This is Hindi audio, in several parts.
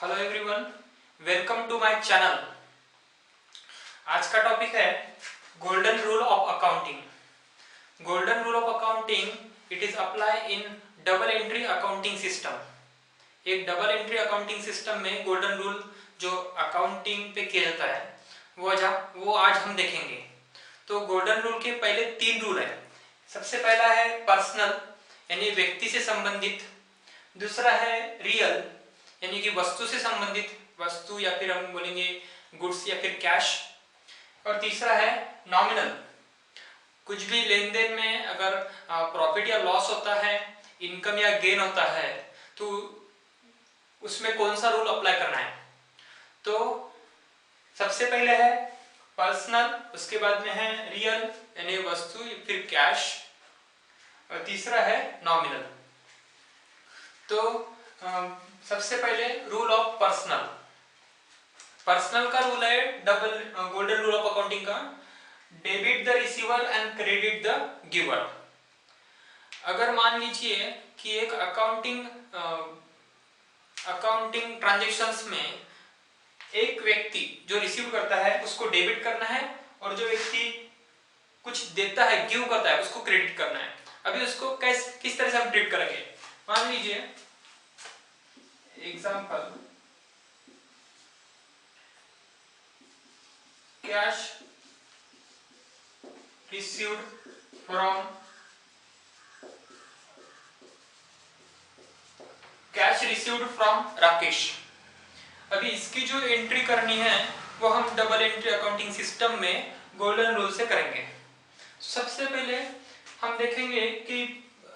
Hello everyone, welcome to my channel. आज का टॉपिक है golden rule of accounting. Golden rule of accounting it is apply in double entry accounting system. एक डबल एंट्री अकाउंटिंग सिस्टम में गोल्डन रूल जो अकाउंटिंग पे किया जाता है वो आज हम देखेंगे। तो गोल्डन रूल के पहले 3 रूल है। सबसे पहला है पर्सनल यानी व्यक्ति से संबंधित, दूसरा है रियल यानी कि वस्तु से संबंधित, वस्तु या फिर हम बोलेंगे गुड्स या फिर कैश, और तीसरा है नॉमिनल। कुछ भी लेन देन में अगर प्रॉफिट या लॉस होता है, इनकम या गेन होता है, तो उसमें कौन सा रूल अप्लाई करना है। तो सबसे पहले है पर्सनल, उसके बाद में है रियल यानी वस्तु या फिर कैश, और तीसरा है नॉमिनल। तो सबसे पहले रूल ऑफ पर्सनल। पर्सनल का रूल है double golden rule of accounting का, debit the receiver and credit the giver. अगर मान लीजिए कि एक अकाउंटिंग ट्रांजैक्शंस में एक व्यक्ति जो रिसीव करता है उसको डेबिट करना है, और जो व्यक्ति कुछ देता है, गिव करता है, उसको क्रेडिट करना है। अभी उसको किस तरह से हम ट्रीट करेंगे। मान लीजिए example, cash received from Rakesh. अभी इसकी जो एंट्री करनी है वो हम डबल एंट्री अकाउंटिंग सिस्टम में गोल्डन रूल से करेंगे। सबसे पहले हम देखेंगे कि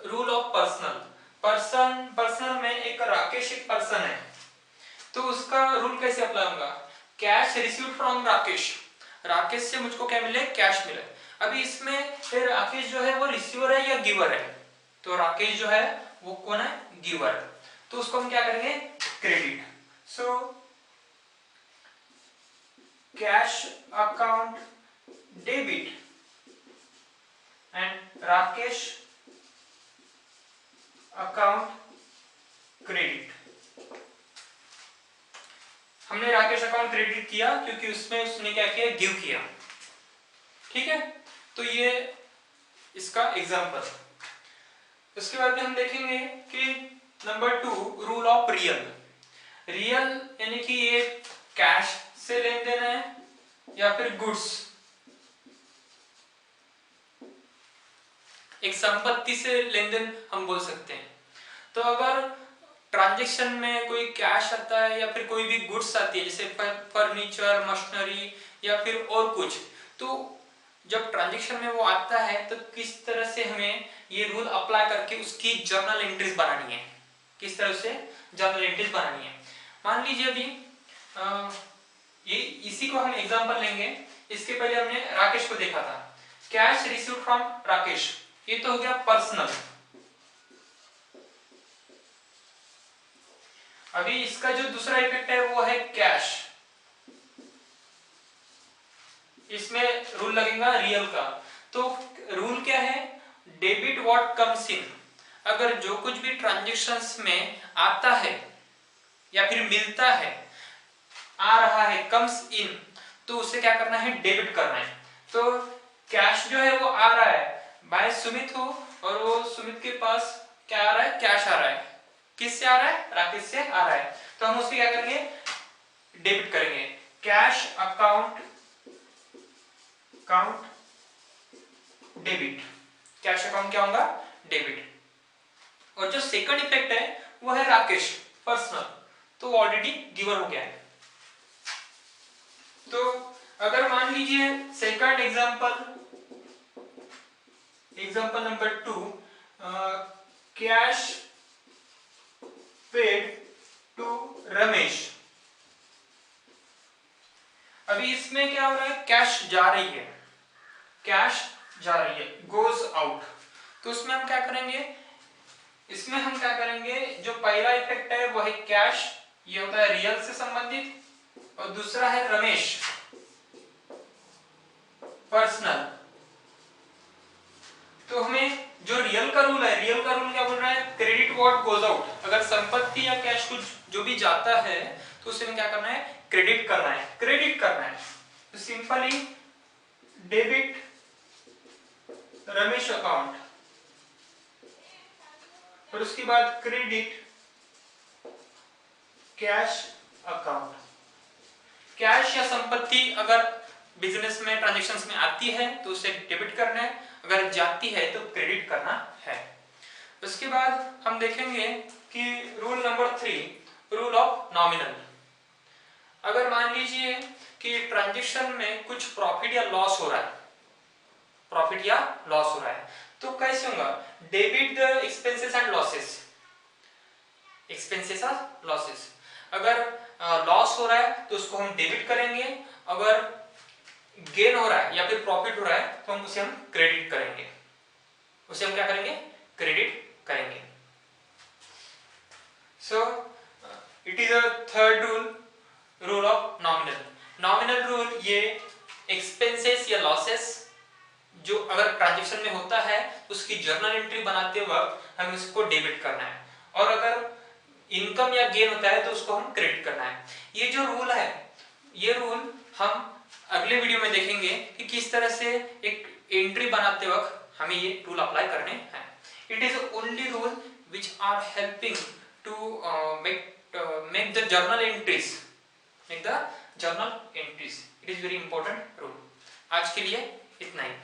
रूल ऑफ पर्सनल में एक राकेश एक पर्सन है, तो उसका रूल कैसे अप्लाई होगा। Cash received from Rakesh, Rakesh से मुझको क्या मिले, कैश मिले। अभी इसमें फिर राकेश जो है वो रिसीवर है या गिवर है, तो राकेश जो है वो कौन है, गिवर। तो उसको हम क्या करेंगे, credit. So cash account debit and Rakesh account credit. हमने राकेश अकाउंट क्रेडिट किया क्योंकि उसमें उसने क्या किया, गिव किया। ठीक है, तो ये इसका एग्जांपल। उसके बाद हम देखेंगे कि नंबर 2 रूल ऑफ रियल यानी कि ये कैश से लेन देन है या फिर गुड्स, एक संपत्ति से लेन देन हम बोल सकते हैं। तो अगर ट्रांजैक्शन में कोई कैश आता है या फिर कोई भी गुड्स आती है, जैसे फर्नीचर, मशीनरी या फिर और कुछ, तो जब ट्रांजैक्शन में वो आता है तो किस तरह से हमें ये रूल अप्लाई करके उसकी जर्नल एंट्रीज बनानी है, किस तरह से जर्नल एंट्रीज बनानी है। मान लीजिए अभी ये इसी को हम एग्जांपल लेंगे। इसके पहले हमने राकेश को देखा था, कैश रिसीव्ड फ्रॉम राकेश, ये तो हो गया पर्सनल। अभी इसका जो दूसरा इफेक्ट है वो है कैश। इसमें रूल लगेगा रियल का। तो रूल क्या है, डेबिट व्हाट कम्स इन। अगर जो कुछ भी ट्रांजैक्शंस में आता है या फिर मिलता है, आ रहा है, कम्स इन, तो उसे क्या करना है, डेबिट करना है। तो कैश जो है वो आ रहा है, बाय सुमित हो, और वो सुमित के पास क्या आ रहा है, कैश आ रहा है। किससे आ रहा है, राकेश से आ रहा है। तो हम उसको क्या करेंगे, डेबिट करेंगे। Cash account debit, cash account क्या होगा, डेबिट। और जो सेकंड इफेक्ट है वो है राकेश पर्सनल, तो ऑलरेडी गिवन हो गया है। तो अगर मान लीजिए second example number 2, cash paid to Ramesh. अभी इसमें क्या हो रहा है, कैश जा रही है, गोज आउट। तो उसमें हम क्या करेंगे, इसमें हम क्या करेंगे, जो पहला इफेक्ट है वो है कैश, ये होता है रियल से संबंधित, और दूसरा है रमेश पर्सनल। तो हमें जो रियल का रूल क्या बोल रहा है, क्रेडिट व्हाट गोज आउट। अगर संपत्ति या कैश कुछ जो भी जाता है तो उसे में क्या करना है, क्रेडिट करना है, क्रेडिट करना है। तो सिंपली डेबिट रमेश अकाउंट और उसके बाद क्रेडिट कैश अकाउंट। कैश या संपत्ति अगर बिजनेस में ट्रांजैक्शंस में आती है तो उसे डेबिट करना है, अगर जाती है तो क्रेडिट करना है। उसके बाद हम देखेंगे कि rule number 3, rule of nominal. अगर मान लीजिए कि ट्रांजैक्शन में कुछ प्रॉफिट या लॉस हो रहा है, प्रॉफिट या लॉस हो रहा है, तो कैसे होगा, debit the expenses and losses, expenses और लॉसेस। अगर लॉस हो रहा है तो उसको हम डेबिट करेंगे, अगर गेन हो रहा है या फिर प्रॉफिट हो रहा है तो हम उसे क्रेडिट करेंगे, उसे हम क्या करेंगे, क्रेडिट करेंगे। So it is a third rule, rule of nominal. Nominal rule ये एक्सपेंसेस या लॉसेस जो अगर ट्रांजैक्शन में होता है उसकी जर्नल एंट्री बनाते वक्त हमें उसको डेबिट करना है, और अगर इनकम या गेन होता है तो उसको हम क्रेडिट करना है। ये जो रूल है, ये रूल हम अगले वीडियो में देखेंगे कि किस तरह से एक एंट्री बनाते वक्त हमें ये रूल अप्लाई करने हैं। It is only rule which are helping to make the journal entries, make the journal entries. It is very important rule. आज के लिए इतना ही।